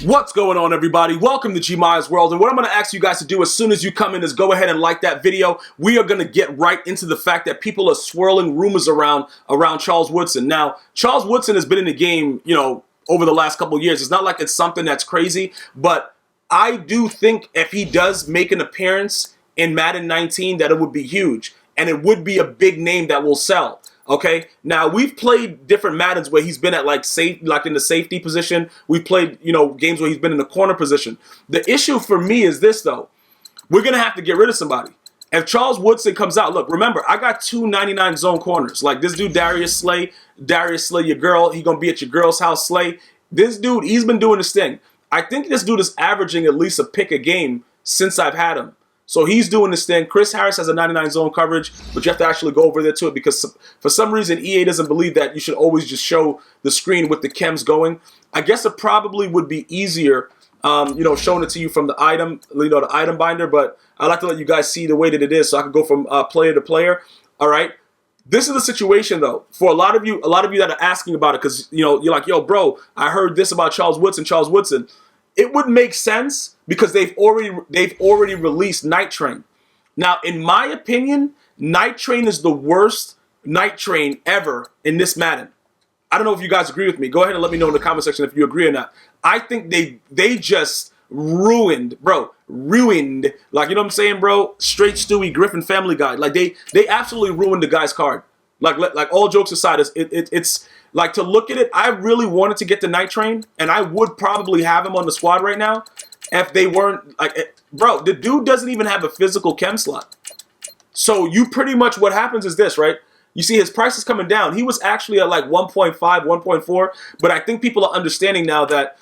What's going on, everybody? Welcome to GmiasWorld, and what I'm going to ask you guys to do as soon as you come in is go ahead and like that video. We are going to get right into the fact that people are swirling rumors around Charles Woodson. Now, Charles Woodson has been in the game, over the last couple of years. It's not like it's something that's crazy, but I do think if he does make an appearance in Madden 19, that it would be huge, and it would be a big name that will sell. Okay, now we've played different Maddens where he's been at like in the safety position. We've played, games where he's been in the corner position. The issue for me is this though. We're gonna have to get rid of somebody. If Charles Woodson comes out, look, remember, I got 299 zone corners. Like this dude, Darius Slay, your girl, he gonna be at your girl's house, Slay. This dude, he's been doing this thing. I think this dude is averaging at least a pick a game since I've had him. So he's doing this thing. Chris Harris has a 99 zone coverage, but you have to actually go over there to it because for some reason EA doesn't believe that you should always just show the screen with the chems going. I guess it probably would be easier, showing it to you from the item, the item binder. But I like to let you guys see the way that it is, so I can go from player to player. All right. This is the situation though for a lot of you that are asking about it because you're like, yo, bro, I heard this about Charles Woodson. It would make sense because they've already released Night Train. Now, in my opinion, Night Train is the worst Night Train ever in this Madden. I don't know if you guys agree with me. Go ahead and let me know in the comment section if you agree or not. I think they just ruined, ruined. Like, you know what I'm saying, bro? Straight Stewie Griffin Family Guy. Like they absolutely ruined the guy's card. Like all jokes aside, it's like to look at it. I really wanted to get the Night Train, and I would probably have him on the squad right now if they weren't like, bro. The dude doesn't even have a physical chem slot. So you pretty much what happens is this, right? You see his price is coming down. He was actually at like 1.5, 1.4, but I think people are understanding now that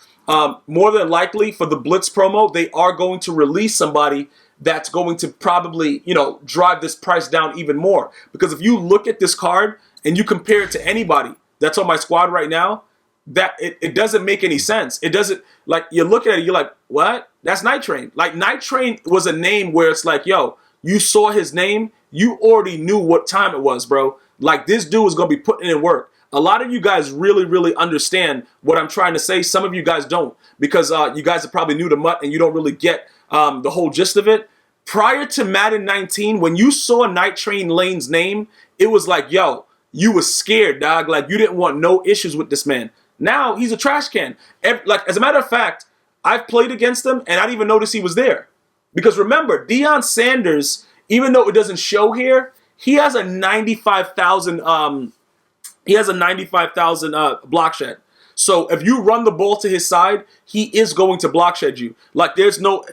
more than likely for the Blitz promo, they are going to release somebody that's going to probably, drive this price down even more. Because if you look at this card and you compare it to anybody that's on my squad right now, that it doesn't make any sense. It doesn't, like, you look at it, you're like, what? That's Night Train. Like, Night Train was a name where it's like, yo, you saw his name, you already knew what time it was, bro. Like, this dude was going to be putting in work. A lot of you guys really, really understand what I'm trying to say. Some of you guys don't, because you guys are probably new to MUT and you don't really get the whole gist of it. Prior to Madden 19, when you saw Night Train Lane's name, it was like, yo, you was scared, dog. Like, you didn't want no issues with this man. Now, he's a trash can. Like, as a matter of fact, I've played against him, and I didn't even notice he was there. Because remember, Deion Sanders, even though it doesn't show here, he has a 95,000 block shed. So if you run the ball to his side, he is going to block shed you. Like, there's no...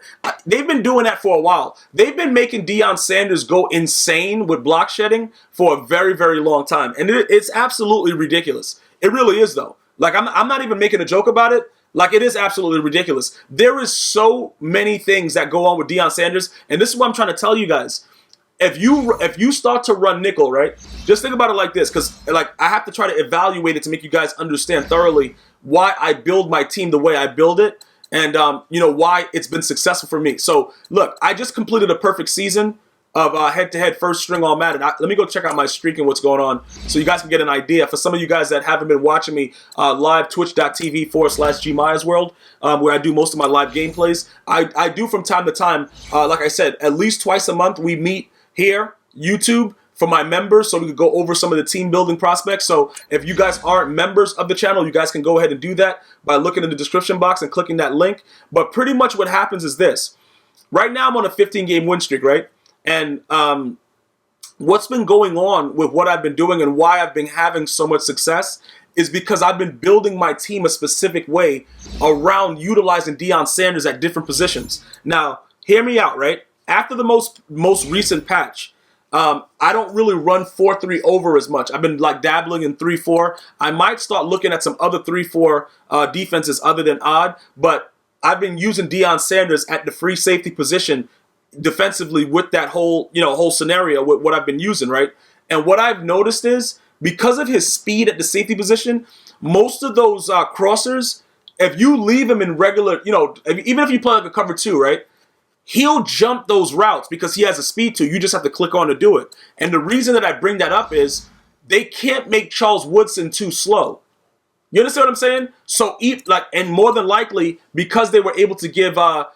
They've been doing that for a while. They've been making Deion Sanders go insane with block shedding for a very, very long time. And it's absolutely ridiculous. It really is, though. Like, I'm not even making a joke about it. Like, it is absolutely ridiculous. There is so many things that go on with Deion Sanders. And this is what I'm trying to tell you guys. If you start to run nickel, right, just think about it like this, because like I have to try to evaluate it to make you guys understand thoroughly why I build my team the way I build it, and why it's been successful for me. So look, I just completed a perfect season of head-to-head first string all Madden. Let me go check out my streak and what's going on so you guys can get an idea. For some of you guys that haven't been watching me live, twitch.tv/GmiasWorld, where I do most of my live gameplays. I do from time to time, like I said, at least twice a month we meet here, YouTube, for my members, so we could go over some of the team building prospects. So if you guys aren't members of the channel, you guys can go ahead and do that by looking in the description box and clicking that link. But pretty much what happens is this. Right now I'm on a 15-game win streak, right? And what's been going on with what I've been doing and why I've been having so much success is because I've been building my team a specific way around utilizing Deion Sanders at different positions. Now, hear me out, right? After the most recent patch, I don't really run 4-3 over as much. I've been like dabbling in 3-4. I might start looking at some other 3-4 defenses other than odd, but I've been using Deion Sanders at the free safety position defensively with that whole scenario with what I've been using, right? And what I've noticed is because of his speed at the safety position, most of those crossers, if you leave him in regular, even if you play like a cover 2, right? He'll jump those routes because he has a speed to. You just have to click on to do it. And the reason that I bring that up is they can't make Charles Woodson too slow. You understand what I'm saying? So, and more than likely, because they were able to give our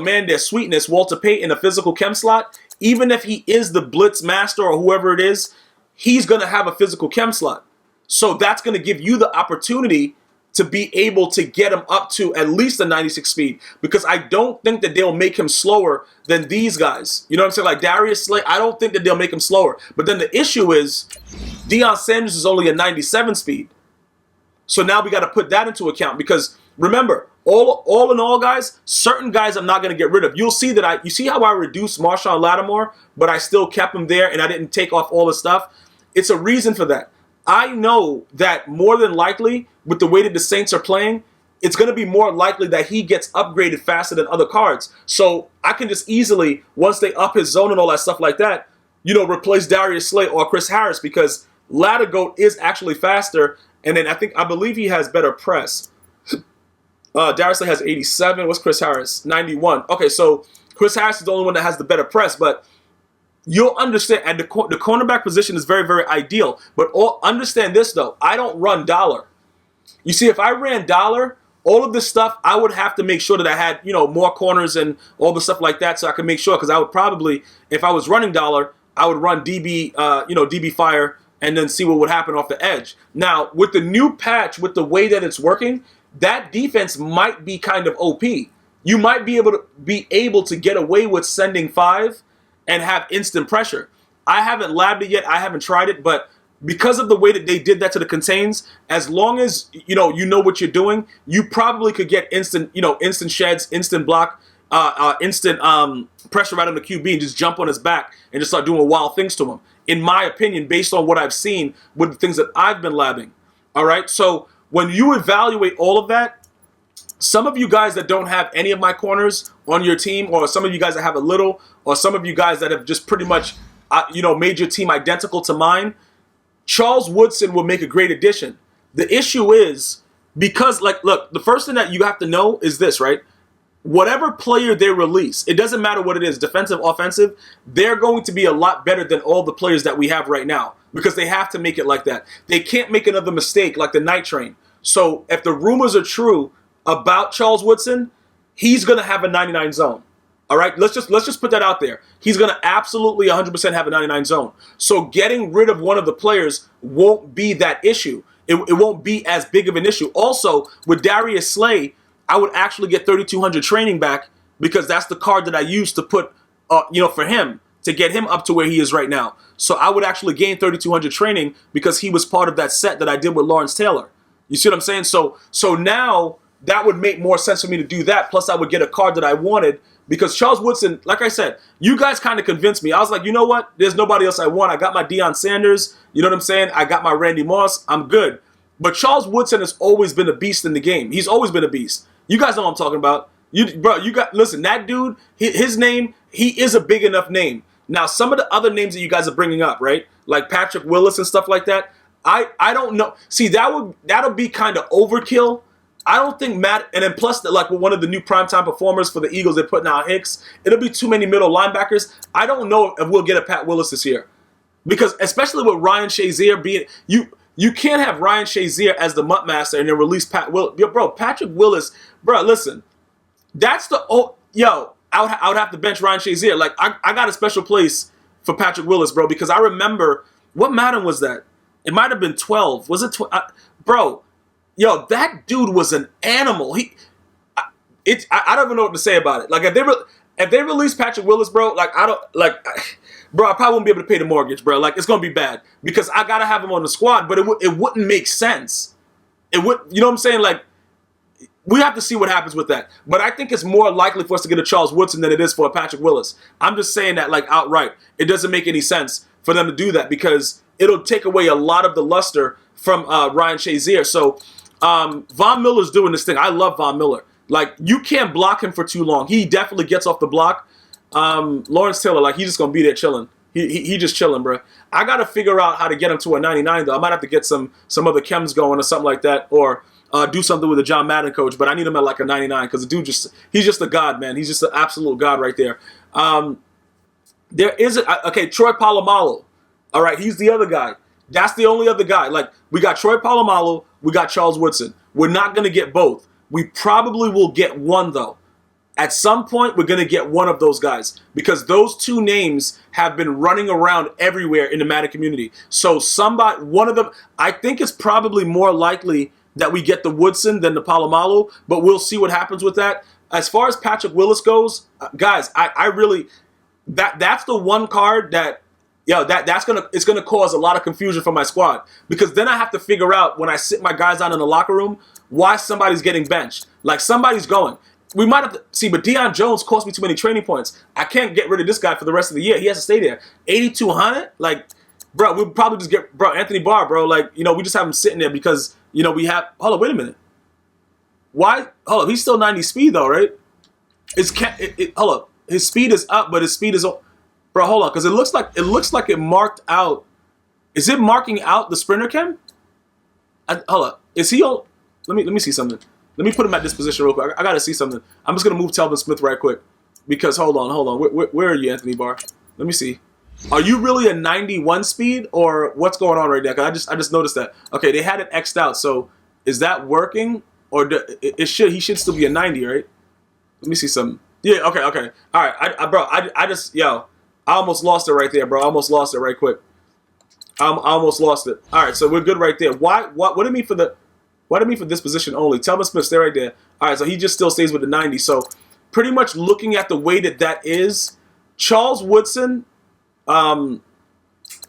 man their sweetness, Walter Payton, a physical chem slot, even if he is the blitz master or whoever it is, he's going to have a physical chem slot. So that's going to give you the opportunity to be able to get him up to at least a 96 speed, because I don't think that they'll make him slower than these guys. You know what I'm saying? Like Darius Slay, I don't think that they'll make him slower. But then the issue is Deion Sanders is only a 97 speed. So now we got to put that into account, because remember, all in all, guys, certain guys I'm not going to get rid of. You'll see that you see how I reduced Marshawn Lattimore, but I still kept him there and I didn't take off all the stuff. It's a reason for that. I know that more than likely, with the way that the Saints are playing, it's going to be more likely that he gets upgraded faster than other cards. So I can just easily, once they up his zone and all that stuff like that, replace Darius Slay or Chris Harris, because Latigoat is actually faster. And then I believe he has better press. Darius Slay has 87. What's Chris Harris? 91. Okay, so Chris Harris is the only one that has the better press, but you'll understand, and the cornerback position is very, very ideal. But understand this, though. I don't run dollar. You see, if I ran dollar, all of this stuff, I would have to make sure that I had, more corners and all the stuff like that, so I can make sure, because I would probably, if I was running dollar, I would run DB, DB fire, and then see what would happen off the edge. Now, with the new patch, with the way that it's working, that defense might be kind of OP. You might be able to get away with sending 5 and have instant pressure. I haven't labbed it yet. I haven't tried it, but because of the way that they did that to the contains, as long as you know what you're doing, you probably could get instant sheds, instant block, instant pressure right on the QB and just jump on his back and just start doing wild things to him. In my opinion, based on what I've seen with the things that I've been labbing. All right, so when you evaluate all of that, some of you guys that don't have any of my corners on your team, or some of you guys that have a little, or some of you guys that have just pretty much, made your team identical to mine, Charles Woodson will make a great addition. The issue is, because, look, the first thing that you have to know is this, right? Whatever player they release, it doesn't matter what it is, defensive, offensive, they're going to be a lot better than all the players that we have right now, because they have to make it like that. They can't make another mistake like the Night Train. So if the rumors are true about Charles Woodson, he's going to have a 99 zone. All right, let's just put that out there. He's going to absolutely 100% have a 99 zone. So getting rid of one of the players won't be that issue. It won't be as big of an issue. Also, with Darius Slay, I would actually get 3,200 training back, because that's the card that I used to put, for him, to get him up to where he is right now. So I would actually gain 3,200 training because he was part of that set that I did with Lawrence Taylor. You see what I'm saying? So now that would make more sense for me to do that. Plus, I would get a card that I wanted, because Charles Woodson, like I said, you guys kind of convinced me. I was like, you know what? There's nobody else I want. I got my Deion Sanders. You know what I'm saying? I got my Randy Moss. I'm good. But Charles Woodson has always been a beast in the game. He's always been a beast. You guys know what I'm talking about. Listen, that dude, his name, he is a big enough name. Now, some of the other names that you guys are bringing up, right? Like Patrick Willis and stuff like that. I don't know. See, that'll be kind of overkill. I don't think Matt, and then plus, like with one of the new primetime performers for the Eagles, they're putting out Hicks. It'll be too many middle linebackers. I don't know if we'll get a Pat Willis this year, because especially with Ryan Shazier being, you can't have Ryan Shazier as the mutt master and then release Pat Willis. Bro, Patrick Willis, bro, listen, that's I would have to bench Ryan Shazier. Like I got a special place for Patrick Willis, bro, because I remember, what Madden was that? It might have been 12. Was it 12? Bro. Yo, that dude was an animal. I don't even know what to say about it. Like if they release Patrick Willis, bro, I probably won't be able to pay the mortgage, bro. Like, it's gonna be bad, because I gotta have him on the squad, but it wouldn't make sense. It would, you know what I'm saying? Like, we have to see what happens with that. But I think it's more likely for us to get a Charles Woodson than it is for a Patrick Willis. I'm just saying that, like, outright. It doesn't make any sense for them to do that, because it'll take away a lot of the luster from Ryan Shazier. So Von Miller's doing this thing. I love Von Miller. Like, you can't block him for too long. He definitely gets off the block. Lawrence Taylor, like, he's just going to be there chilling. He just chilling, bro. I got to figure out how to get him to a 99, though. I might have to get some other chems going or something like that, or do something with a John Madden coach, but I need him at like a 99, because the dude he's just a god, man. He's just an absolute god right there. There is Troy Polamalu. All right, he's the other guy. That's the only other guy. Like, we got Troy Polamalu, we got Charles Woodson. We're not going to get both. We probably will get one, though. At some point, we're going to get one of those guys because those two names have been running around everywhere in the Madden community. So somebody, one of them, I think it's probably more likely that we get the Woodson than the Palomalu, but we'll see what happens with that. As far as Patrick Willis goes, guys, I really, that's the one card that, it's gonna cause a lot of confusion for my squad because then I have to figure out when I sit my guys down in the locker room why somebody's getting benched. Like somebody's going. We might have to see, but Deion Jones cost me too many training points. I can't get rid of this guy for the rest of the year. He has to stay there. 8,200, like, bro, we'll probably just get Anthony Barr, bro. Like, we just have him sitting there because we have. Hold on, wait a minute. Why? Hold up, he's still 90 speed though, right? Hold up, his speed is up, but his speed is. Bro, hold on, because it looks like it marked out. Is it marking out the sprinter chem? Hold up. Is he on? Let me see something. Let me put him at this position real quick. I gotta see something. I'm just gonna move Telvin Smith right quick. Because hold on. Where are you, Anthony Barr? Let me see. Are you really a 91 speed or what's going on right now? Because I just noticed that. Okay, they had it X'd out. So is that working or he should still be a 90, right? Let me see something. Yeah. Okay. All right. I almost lost it right there, bro. I almost lost it right quick. I almost lost it. All right, so we're good right there. What do you mean for this position only? Telvin Smith, stay right there. All right, so he just still stays with the 90. So pretty much looking at the way that is, Charles Woodson,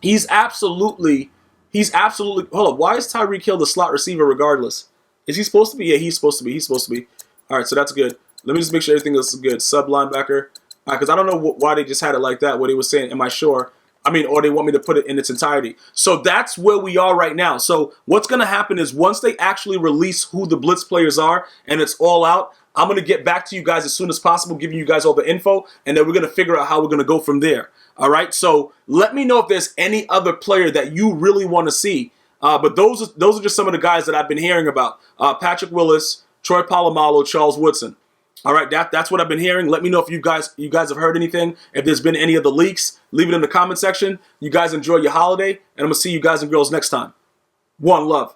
he's absolutely, hold up, why is Tyreek Hill the slot receiver regardless? Is he supposed to be? Yeah, he's supposed to be. All right, so that's good. Let me just make sure everything else is good. Sub linebacker. Because I don't know why they just had it like that, what he was saying, am I sure? Or they want me to put it in its entirety. So that's where we are right now. So what's going to happen is once they actually release who the Blitz players are and it's all out, I'm going to get back to you guys as soon as possible, giving you guys all the info, and then we're going to figure out how we're going to go from there. All right? So let me know if there's any other player that you really want to see. But those are just some of the guys that I've been hearing about. Patrick Willis, Troy Polamalu, Charles Woodson. All right, that's what I've been hearing. Let me know if you guys have heard anything. If there's been any of the leaks, leave it in the comment section. You guys enjoy your holiday, and I'm going to see you guys and girls next time. One love.